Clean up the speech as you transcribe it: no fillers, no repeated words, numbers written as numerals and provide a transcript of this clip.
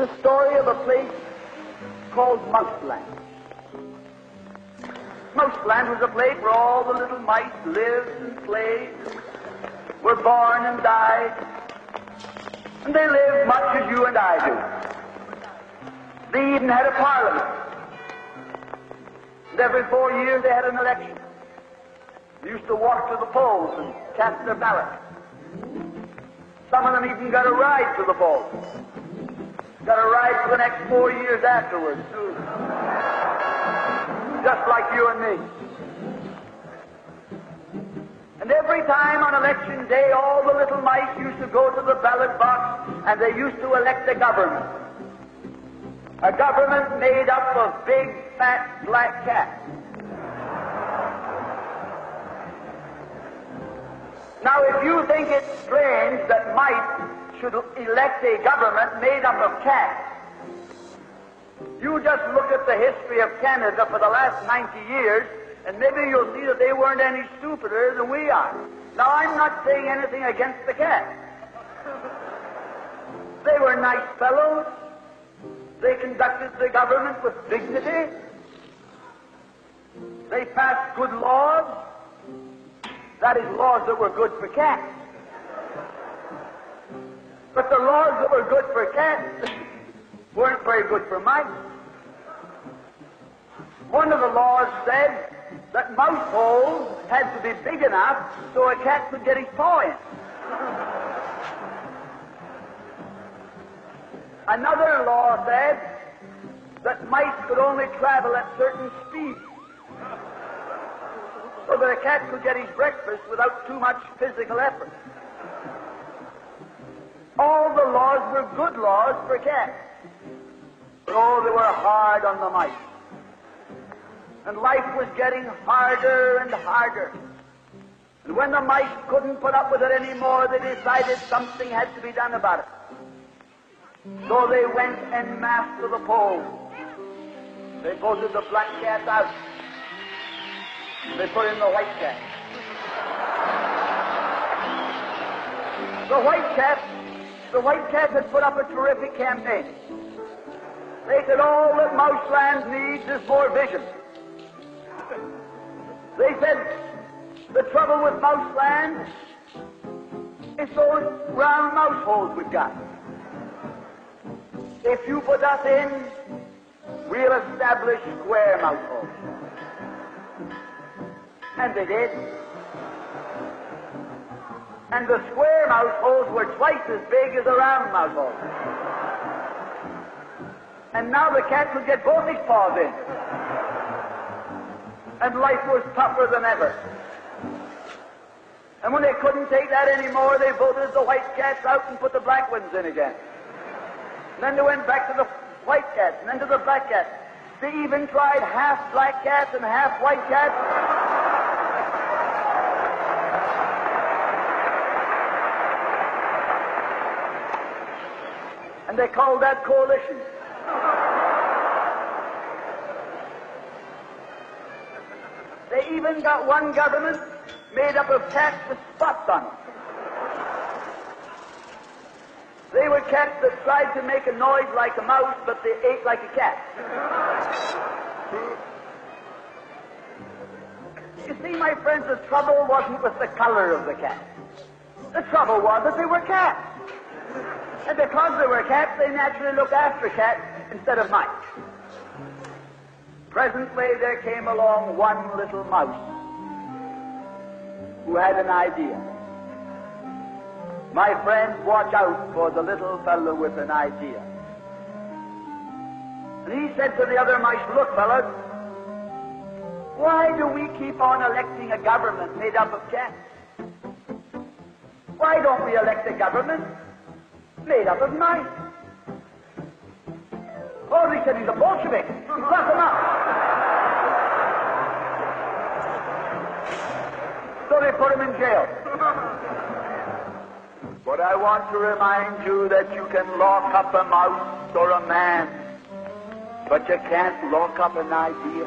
the story of a place called Mouseland. Mouseland was a place where all the little mice lived and played, were born and died, and they lived much as you and I do. They even had a parliament. And every 4 years they had an election. They used to walk to the polls and cast their ballot. Some of them even got a ride to the polls. Got a ride for the next 4 years afterwards, too. Just like you and me. And every time on election day, all the little mice used to go to the ballot box and they used to elect a government. A government made up of big, fat, black cats. Now, if you think it's strange that mice should elect a government made up of cats, you just look at the history of Canada for the last 90 years, and maybe you'll see that they weren't any stupider than we are. Now, I'm not saying anything against the cats. They were nice fellows. They conducted the government with dignity. They passed good laws. That is, laws that were good for cats. But the laws that were good for cats weren't very good for mice. One of the laws said that mouse holes had to be big enough so a cat could get his paw in. Another law said that mice could only travel at certain speeds, so that a cat could get his breakfast without too much physical effort. All the laws were good laws for cats. But oh, they were hard on the mice. And life was getting harder and harder. And when the mice couldn't put up with it anymore, they decided something had to be done about it. So they went en masse to the polls. They voted the black cat out. They put in the white cat. The white cat had put up a terrific campaign. They said all that Mouseland needs is more vision. They said the trouble with Mouseland is those round mouse holes we've got. If you put us in, we'll establish square mouse holes. And they did. And the square mouse holes were twice as big as the round mouse holes. And now the cat could get both his paws in. And life was tougher than ever. And when they couldn't take that anymore, they voted the white cats out and put the black ones in again. And then they went back to the white cats, and then to the black cats. They even tried half black cats and half white cats. And they called that coalition. They even got one government made up of cats with spots on them. They were cats that tried to make a noise like a mouse, but they ate like a cat. You see, my friends, the trouble wasn't with the color of the cat. The trouble was that they were cats. And because they were cats, they naturally looked after cats instead of mice. Presently, there came along one little mouse who had an idea. My friends, watch out for the little fellow with an idea. And he said to the other mice, look, fellas, why do we keep on electing a government made up of cats? Why don't we elect a government made up of mice? Oh, he said he's a Bolshevik. Lock him up. So they put him in jail. But I want to remind you that you can lock up a mouse or a man, but you can't lock up an idea.